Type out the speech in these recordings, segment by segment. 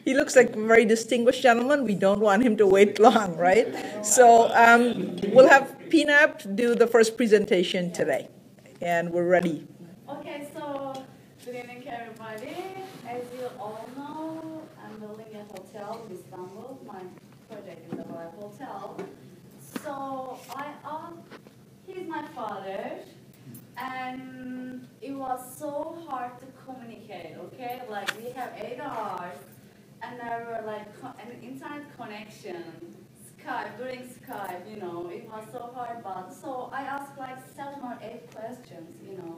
he looks like a very distinguished gentleman. We don't want him to wait long, right? So we'll have Pina do the first presentation today, and we're ready. Okay, so good evening, everybody. As you all know, I'm building a hotel in Istanbul. My project is about a hotel. So he's my father, and it was so hard to communicate, okay? Like, we have 8 hours, and there were like an internet connection, Skype, during Skype, you know, it was so hard, but so I asked like 7 or 8 questions, you know.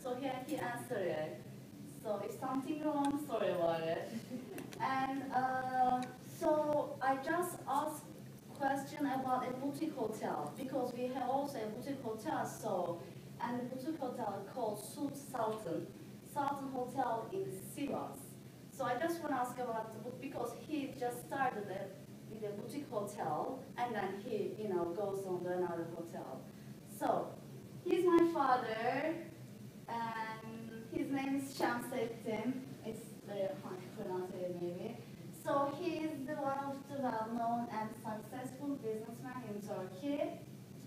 So he answered it. So if something wrong, sorry about it. And so I just asked question about a boutique hotel, because we have also a boutique hotel, so, and the boutique hotel called Sultan Hotel in Sivas. So I just want to ask about the book, because he just started it with a boutique hotel, and then he, you know, goes on to another hotel. So he's my father, and his name is Shamsettin. It's very hard to pronounce it maybe. So he is one of the well-known and successful businessmen in Turkey.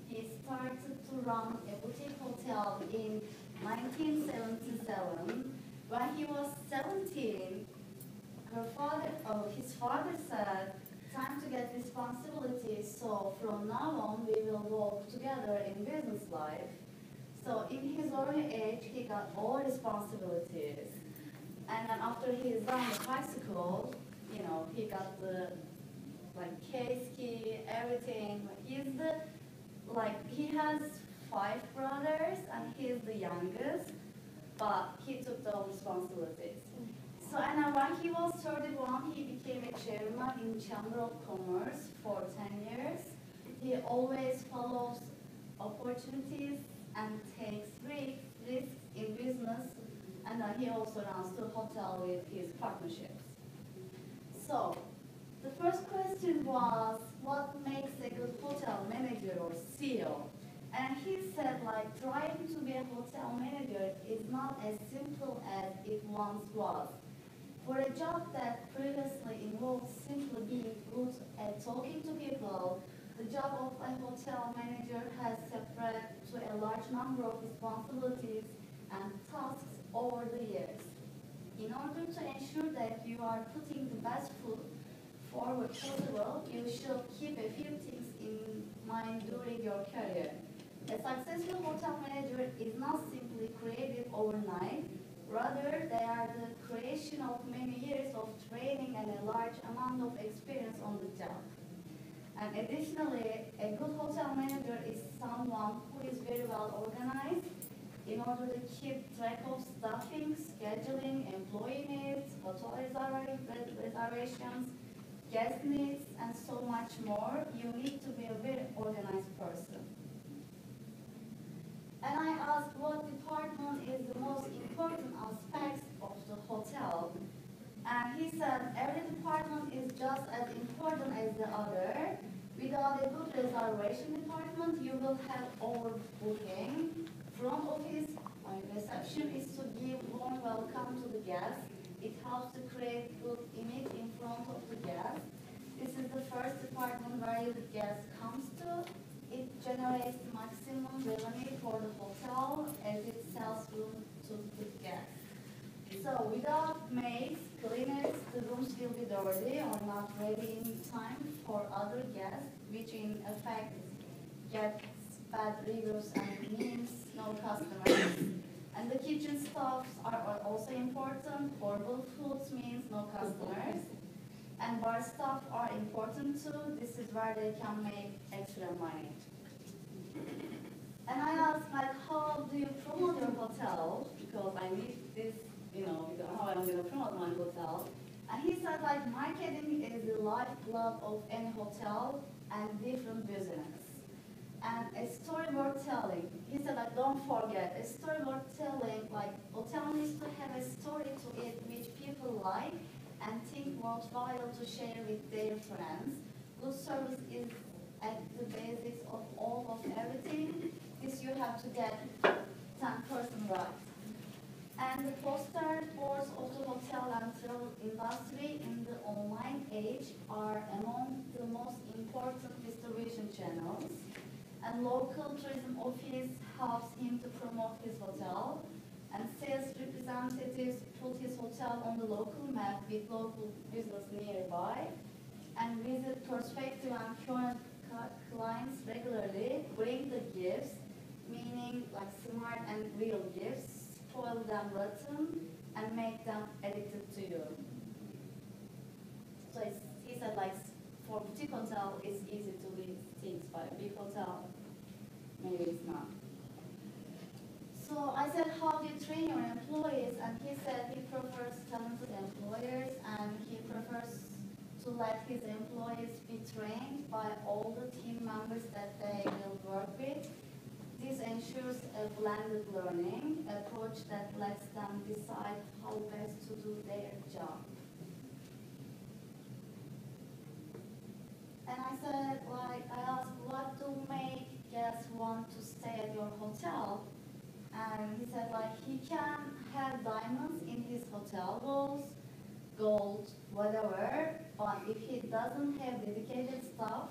He started to run a boutique hotel in 1977. When he was 17, his father said, time to get responsibilities, so from now on we will work together in business life. So in his early age, he got all responsibilities. And then after he's done with high school, you know, he got the, like, case key, everything. He has 5 brothers, and he's the youngest, but he took the responsibilities. So, and then when he was 31, he became a chairman in Chamber of Commerce for 10 years. He always follows opportunities and takes risks in business, and then he also runs the hotel with his partnerships. So, the first question was, what makes a good hotel manager or CEO? And he said, like, trying to be a hotel manager is not as simple as it once was. For a job that previously involved simply being good at talking to people, the job of a hotel manager has spread to a large number of responsibilities and tasks over the years. In order to ensure that you are putting the best foot forward possible, you should keep a few things in mind during your career. A successful hotel manager is not simply created overnight. Rather, they are the creation of many years of training and a large amount of experience on the job. And additionally, a good hotel manager is someone who is very well organized in order to keep track of staffing, scheduling, employee needs, hotel reservations, guest needs, and so much more. You need to be a very organized person. And I asked what department is the most important aspect of the hotel. And he said every department is just as important as the other. Without a good reservation department, you will have overbooking. Front office reception is to give warm welcome to the guests. It helps to create good image in front of the guests. This is the first department where the guest comes to. It generates maximum revenue for the hotel as it sells room to the guests. So without maids, cleaners, the rooms will be dirty or not ready in time for other guests, which in effect gets bad reviews and means no customers. And the kitchen staffs are also important. Horrible foods means no customers. And bar staff are important too. This is where they can make extra money. And I asked, like, how do you promote your hotel? Because I need this, you know, how I'm going to promote my hotel. And he said, like, marketing is the lifeblood of any hotel and different business. And a storyboard telling. He said, like, don't forget, a storyboard telling, like, hotel needs to have a story to it which people like and think worthwhile to share with their friends. Good service is at the basics of all of everything. This you have to get 10% right. And the poster boards of the hotel and travel industry in the online age are among the most important distribution channels. And local tourism office helps him to promote his hotel. And sales representatives put his hotel on the local map with local business nearby. And visit prospective and current clients regularly, bring the gifts, meaning like smart and real gifts, spoil them rotten, and make them addicted to you. So he said like for boutique hotel, it's easy to leave things, but a big hotel, maybe it's not. So I said, how do you train your employees? And he said he prefers talented employers, and he prefers to let his employees be trained by all the team members that they will work with. This ensures a blended learning approach that lets them decide how best to do their job. And I said, I asked, what do make guests want to stay at your hotel? And he said, he can have diamonds in his hotel walls, gold, whatever, but if he doesn't have dedicated staff,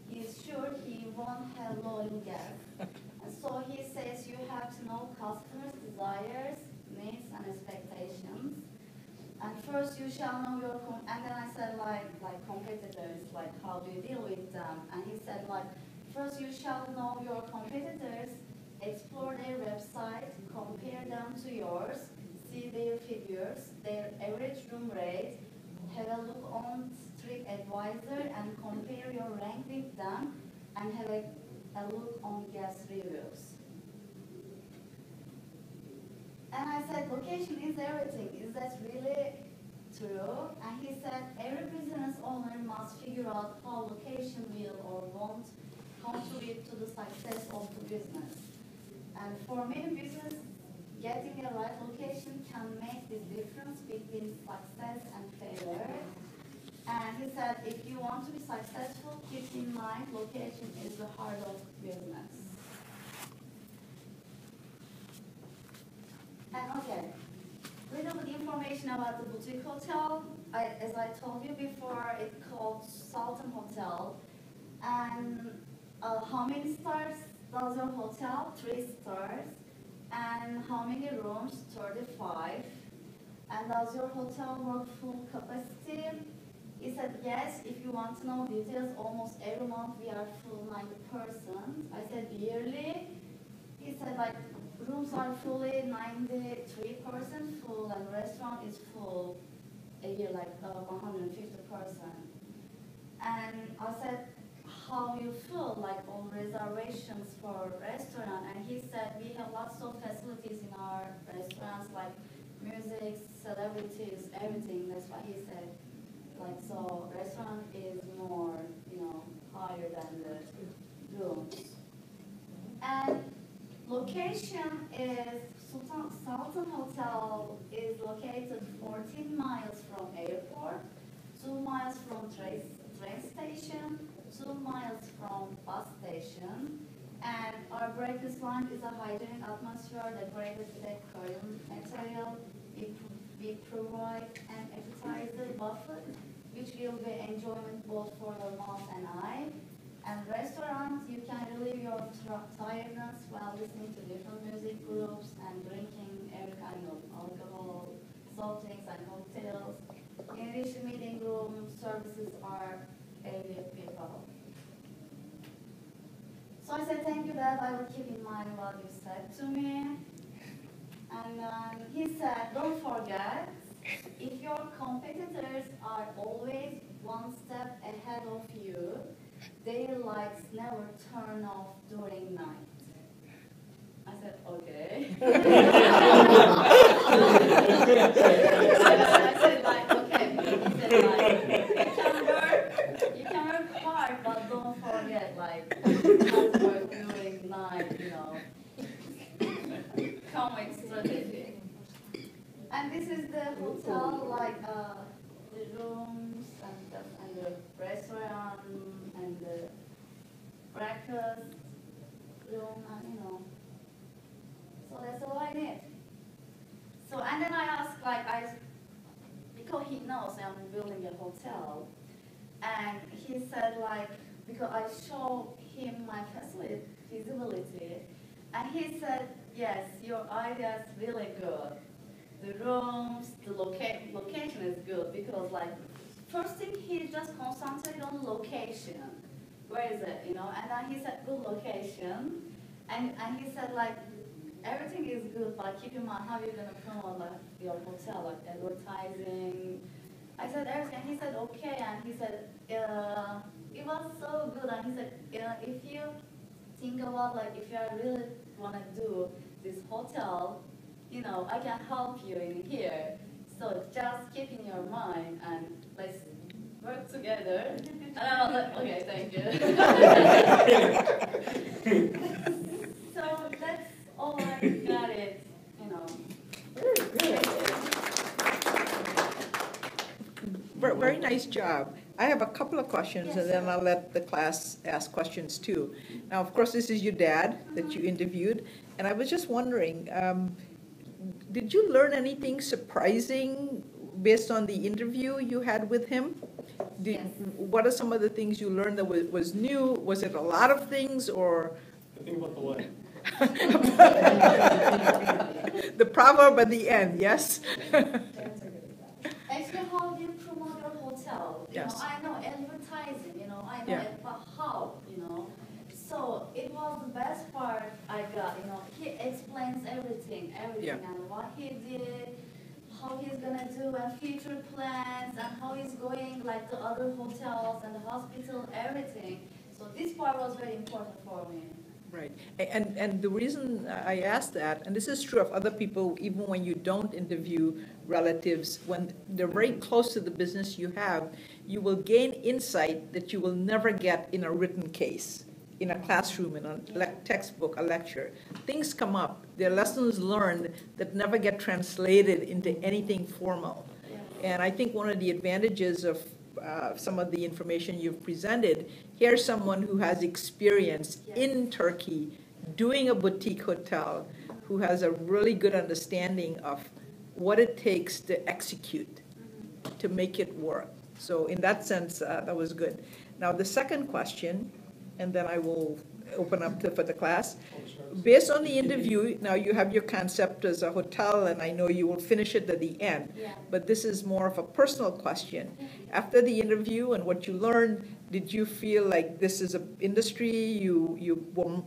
he's sure he won't have loyal guests. And so he says you have to know customers' desires, needs, and expectations. And first you shall know your, and then I said like competitors, how do you deal with them? And he said first you shall know your competitors, explore their website, compare them to yours, see their figures, their average room rate, have a look on TripAdvisor and compare your rank with them, and have a look on guest reviews. And I said, location is everything. Is that really true? And he said, every business owner must figure out how location will or won't contribute to the success of the business. And for many businesses, getting a right location can make the difference between success and failure. And he said, if you want to be successful, keep in mind location is the heart of business. And okay, little bit information about the boutique hotel. As I told you before, it's called Sultan Hotel. And how many stars does your hotel? 3 stars. And how many rooms? 35. And does your hotel work full capacity? He said, yes, if you want to know details, almost every month we are full 90%. I said, yearly? He said, rooms are fully 93% full, and restaurant is full a year, 150%. And I said, how you feel, on reservations for restaurant? And he said, we have lots of facilities in our restaurants, like music, celebrities, everything. That's what he said. So restaurant is more, higher than the rooms. And location is, Sultan Hotel is located 14 miles from airport, 2 miles from train station, 2 miles from bus station. And our breakfast lounge is a hygienic atmosphere decorated with a Korean material. We provide an appetizer buffet, which will be enjoyment both for your mouth and eye. And restaurants, you can relieve your tiredness while listening to different music groups and drinking every kind of alcohol, soft drinks, and cocktails. In addition, meeting room services are with people. So I said, thank you, Dad. I will keep in mind what you said to me. And he said, don't forget, if your competitors are always one step ahead of you, their lights never turn off during night. I said, okay. I said, okay. He said, you can work hard, but don't forget, not work during night, Come with strategy. And this is the hotel, the rooms and the restaurant and the breakfast room, and So that's all I need. So a hotel. And he said, like, because I showed him my feasibility, and he said, yes, your idea is really good. The rooms, the location is good, because, like, first thing he just concentrated on location. Where is it, you know? And then he said, good location. And he said, like, everything is good, but keep in mind how you're going to promote, like, your hotel, like advertising. I said everything, and he said, okay, and he said, it was so good, and he said, if you think about, like, if you really want to do this hotel, you know, I can help you in here. So just keep in your mind, and let's work together. And I was like, okay, thank you. So that's all I got it, you know. Very nice job. I have a couple of questions, Yes, and then sir. I'll let the class ask questions too. Now, of course, this is your dad that you interviewed, and I was just wondering, did you learn anything surprising based on the interview you had with him? Yes. What are some of the things you learned that was new? Was it a lot of things, or? Think about the what? The proverb at the end, yes? Actually, how do you promote your hotel? You Yes. know, I know advertising, you know, I know Yeah. it, but how, you know? So it was the best part I got, you know. He explains everything, Yeah. and what he did, how he's gonna do, and future plans, and how he's going, like, to other hotels and the hospital, everything. So this part was very important for me. Right. And the reason I asked that, and this is true of other people, even when you don't interview relatives, when they're very close to the business you have, you will gain insight that you will never get in a written case, in a classroom, in a textbook, a lecture. Things come up. There are lessons learned that never get translated into anything formal. And I think one of the advantages of some of the information you've presented, here's someone who has experience in Turkey doing a boutique hotel, who has a really good understanding of what it takes to execute, to make it work. So in that sense, that was good. Now the second question, and then I will open up for the class. Based on the interview, now you have your concept as a hotel, and I know you will finish it at the end, Yeah. but this is more of a personal question. After the interview and what you learned, did you feel like this is an industry you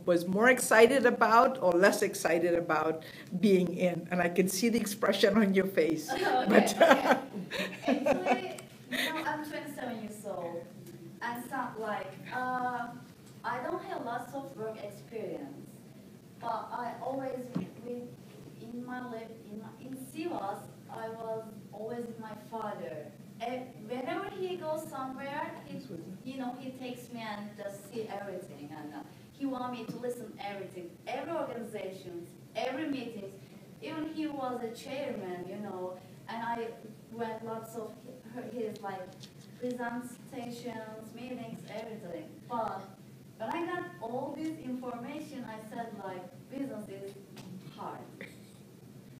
was more excited about or less excited about being in? And I can see the expression on your face. Okay, But, okay. Actually, you know, I'm 27 years old, and it's not like, I don't have lots of work experience, but I always, in Sivas, I was always with my father. And whenever he goes somewhere, he takes me and just see everything, and he wants me to listen everything, every organization, every meeting. Even he was a chairman, and I went lots of his like presentations, meetings, everything. But when I got all this information, I said like business is